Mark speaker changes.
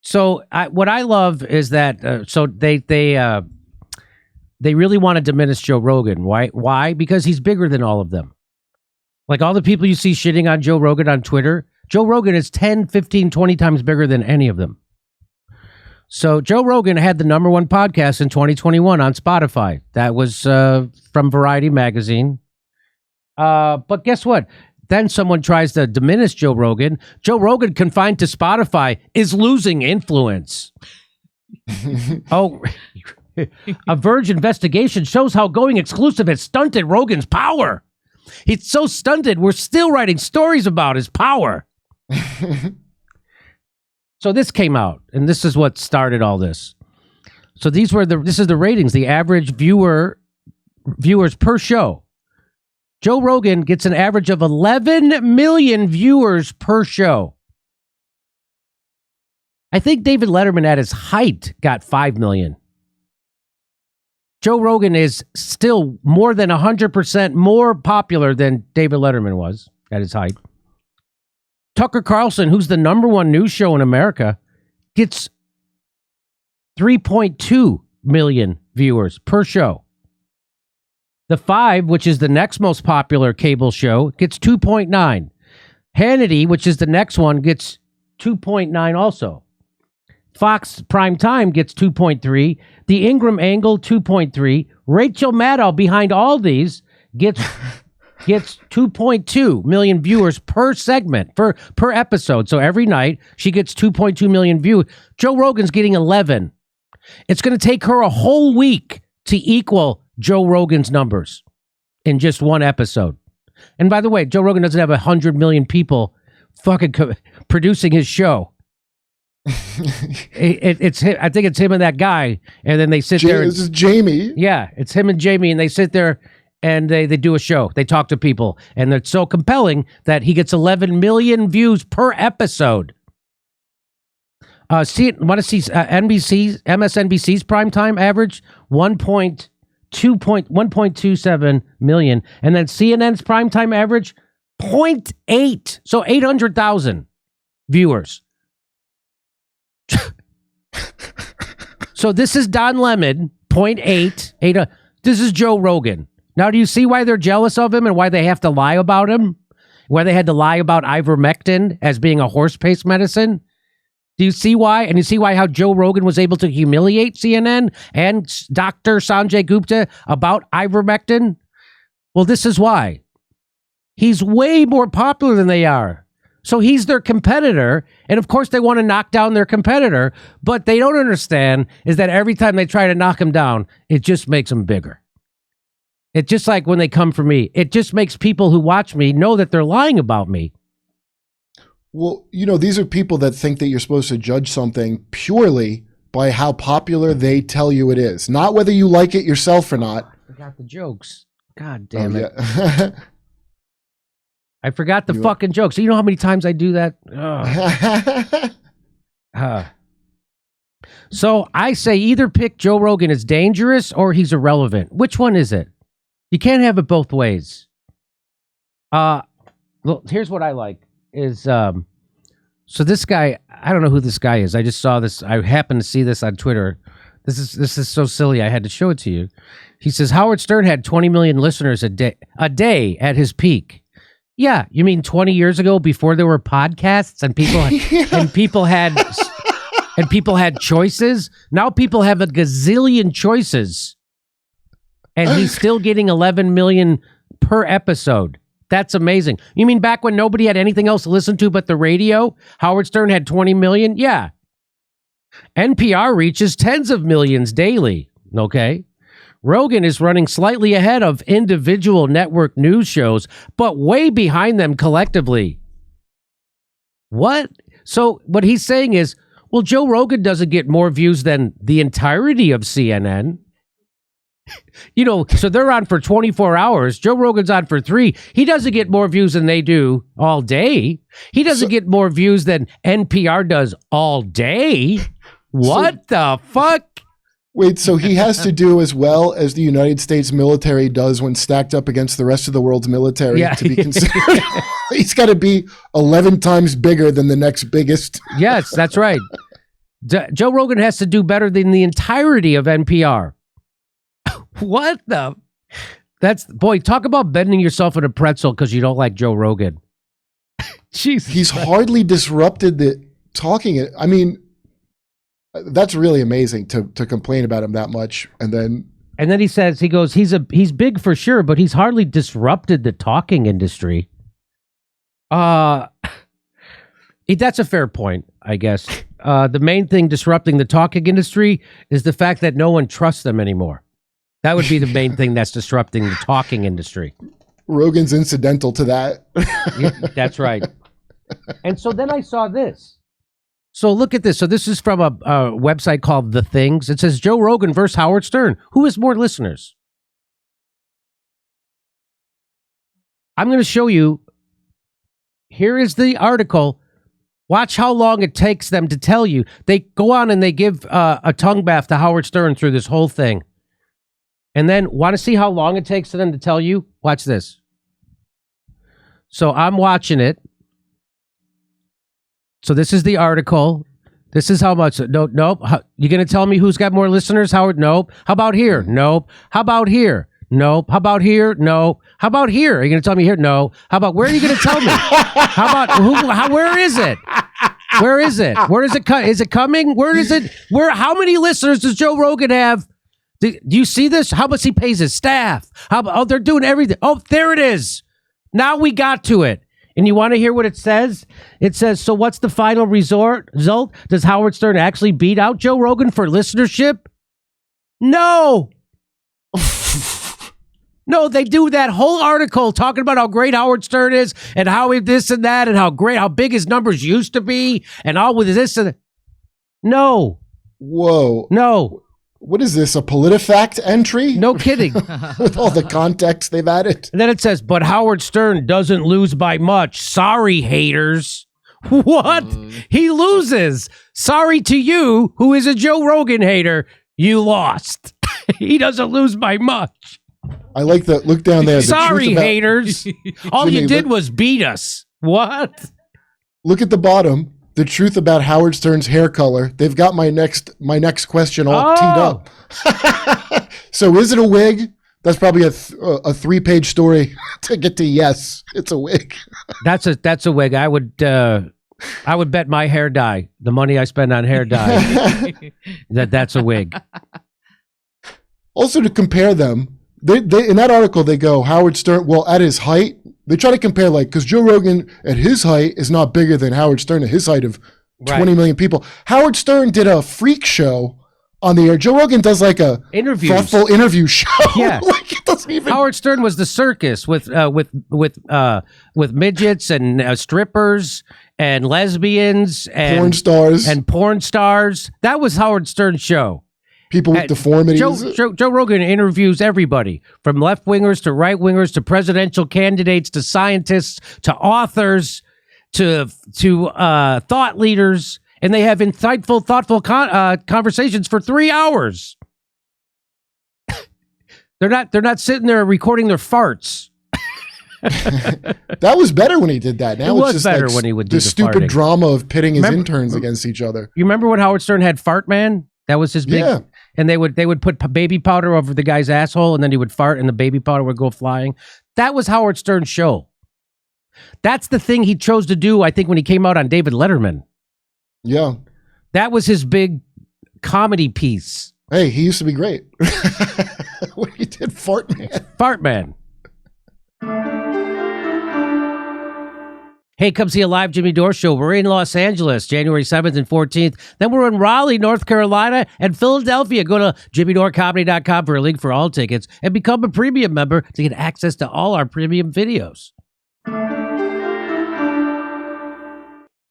Speaker 1: So what I love is that so they really want to diminish Joe Rogan. Why? Because he's bigger than all of them. Like all the people you see shitting on Joe Rogan on Twitter, Joe Rogan is 10, 15, 20 times bigger than any of them. So Joe Rogan had the #1 podcast in 2021 on Spotify. That was from Variety magazine. But guess what? Then someone tries to diminish Joe Rogan. Joe Rogan, confined to Spotify, is losing influence. Oh, a Verge investigation shows how going exclusive has stunted Rogan's power. He's so stunted, we're still writing stories about his power. So this came out, and this is what started all this. So this is the ratings, the average viewers per show. Joe Rogan gets an average of 11 million viewers per show. I think David Letterman at his height got 5 million. Joe Rogan is still more than 100% more popular than David Letterman was at his height. Tucker Carlson, who's the #1 news show in America, gets 3.2 million viewers per show. The Five, which is the next most popular cable show, gets 2.9. Hannity, which is the next one, gets 2.9 also. Fox Prime Time gets 2.3. The Ingram Angle, 2.3. Rachel Maddow, behind all these, gets 2.2 million viewers per segment, per episode. So every night, she gets 2.2 million views. Joe Rogan's getting 11. It's going to take her a whole week to equal Joe Rogan's numbers in just one episode. And by the way, Joe Rogan doesn't have 100 million people fucking producing his show. It's him, I think it's him and that guy, and then they sit there.
Speaker 2: This is Jamie.
Speaker 1: Yeah, it's him and Jamie, and they sit there and they do a show. They talk to people, and it's so compelling that he gets 11 million views per episode. Want to see MSNBC's primetime average 1.27 million, and then CNN's primetime average 0.8, so 800,000 viewers. So this is Don Lemon, 0.8. This is Joe Rogan. Now, do you see why they're jealous of him and why they have to lie about him? Why they had to lie about ivermectin as being a horse paste medicine? Do you see why? And you see why how Joe Rogan was able to humiliate CNN and Dr. Sanjay Gupta about ivermectin? Well, this is why. He's way more popular than they are. So he's their competitor, and of course they want to knock down their competitor, but they don't understand is that every time they try to knock him down, it just makes him bigger. It's just like when they come for me. It just makes people who watch me know that they're lying about me.
Speaker 2: Well, you know, these are people that think that you're supposed to judge something purely by how popular they tell you it is, not whether you like it yourself or not.
Speaker 1: I forgot the jokes. God damn it.
Speaker 2: Yeah.
Speaker 1: I forgot the fucking jokes. You know how many times I do that? So I say either pick Joe Rogan as dangerous or he's irrelevant. Which one is it? You can't have it both ways. Look, here's what I like is so this guy, I don't know who this guy is. I just saw this. I happened to see this on Twitter. This is so silly. I had to show it to you. He says Howard Stern had 20 million listeners a day at his peak. Yeah, you mean 20 years ago before there were podcasts and people had choices? Now people have a gazillion choices. And he's still getting 11 million per episode. That's amazing. You mean back when nobody had anything else to listen to but the radio? Howard Stern had 20 million? Yeah. NPR reaches tens of millions daily. Okay. Rogan is running slightly ahead of individual network news shows, but way behind them collectively. What? So what he's saying is, well, Joe Rogan doesn't get more views than the entirety of CNN. You know, so they're on for 24 hours. Joe Rogan's on for 3. He doesn't get more views than they do all day. He doesn't get more views than NPR does all day. What the fuck?
Speaker 2: Wait, so he has to do as well as the United States military does when stacked up against the rest of the world's military to be considered. He's got to be 11 times bigger than the next biggest.
Speaker 1: Yes, that's right. Joe Rogan has to do better than the entirety of NPR. What the? Boy, talk about bending yourself in a pretzel because you don't like Joe Rogan. Jeez.
Speaker 2: He's hardly disrupted the talking. I mean, that's really amazing to complain about him that much. And then
Speaker 1: he says, he's big for sure, but he's hardly disrupted the talking industry. That's a fair point, I guess. The main thing disrupting the talking industry is the fact that no one trusts them anymore. That would be the main thing that's disrupting the talking industry.
Speaker 2: Rogan's incidental to that.
Speaker 1: Yeah, that's right. And so then I saw this. So look at this. So this is from a website called The Things. It says Joe Rogan versus Howard Stern. Who has more listeners? I'm going to show you. Here is the article. Watch how long it takes them to tell you. They go on and they give a tongue bath to Howard Stern through this whole thing. And then, want to see how long it takes for them to tell you? Watch this. So I'm watching it. So this is the article. This is how much. Nope. You going to tell me who's got more listeners, Howard? Nope. How about here? Nope. How about here? Nope. How about here? No. How about here? Are you going to tell me here? No. How about, where are you going to tell me? How about, where is it? Where is it? Where is it? Is it coming? Where is it? How many listeners does Joe Rogan have? Do you see this? How much he pays his staff? They're doing everything. Oh, there it is. Now we got to it. And you want to hear what it says? It says, so what's the final result? Does Howard Stern actually beat out Joe Rogan for listenership? No. No, they do that whole article talking about how great Howard Stern is and how he this and that and how big his numbers used to be and all with this and that. No.
Speaker 2: Whoa.
Speaker 1: No.
Speaker 2: What is this, a PolitiFact entry?
Speaker 1: No kidding.
Speaker 2: With all the context they've added.
Speaker 1: And then it says, but Howard Stern doesn't lose by much. Sorry, haters. What? He loses. Sorry to you, who is a Joe Rogan hater. You lost. He doesn't lose by much.
Speaker 2: I like the look down there.
Speaker 1: Sorry, haters. All Jimmy, you did was beat us. What?
Speaker 2: Look at the bottom. The truth about Howard Stern's hair color. They've got my next question all teed up. So is it a wig? That's probably a 3-page story to get to yes, it's a wig. That's
Speaker 1: a wig. I would bet my hair dye, the money I spend on hair dye, that's a wig.
Speaker 2: Also, to compare them, they in that article they go Howard Stern. Well, at his height. They try to compare, because Joe Rogan at his height is not bigger than Howard Stern at his height of 20 million people. Howard Stern did a freak show on the air. Joe Rogan does a thoughtful interview show.
Speaker 1: Yeah.
Speaker 2: It doesn't even.
Speaker 1: Howard Stern was the circus with midgets and strippers and lesbians and porn stars. That was Howard Stern's show.
Speaker 2: People with deformities.
Speaker 1: Joe Rogan interviews everybody, from left-wingers to right-wingers to presidential candidates to scientists to authors to thought leaders, and they have insightful, thoughtful conversations for 3 hours. They're not sitting there recording their farts.
Speaker 2: That was better when he did that. Now it's just better
Speaker 1: when he would do the
Speaker 2: stupid
Speaker 1: farting.
Speaker 2: Drama of pitting his interns against each other.
Speaker 1: You remember when Howard Stern had Fart Man? That was his big, and they would put baby powder over the guy's asshole, and then he would fart, and the baby powder would go flying. That was Howard Stern's show. That's the thing he chose to do, I think, when he came out on David Letterman.
Speaker 2: Yeah.
Speaker 1: That was his big comedy piece.
Speaker 2: Hey, he used to be great. When he did Fart Man.
Speaker 1: Fart Man. Hey, come see a live Jimmy Dore show. We're in Los Angeles, January 7th and 14th. Then we're in Raleigh, North Carolina, and Philadelphia. Go to jimmydoorecomedy.com for a link for all tickets and become a premium member to get access to all our premium videos.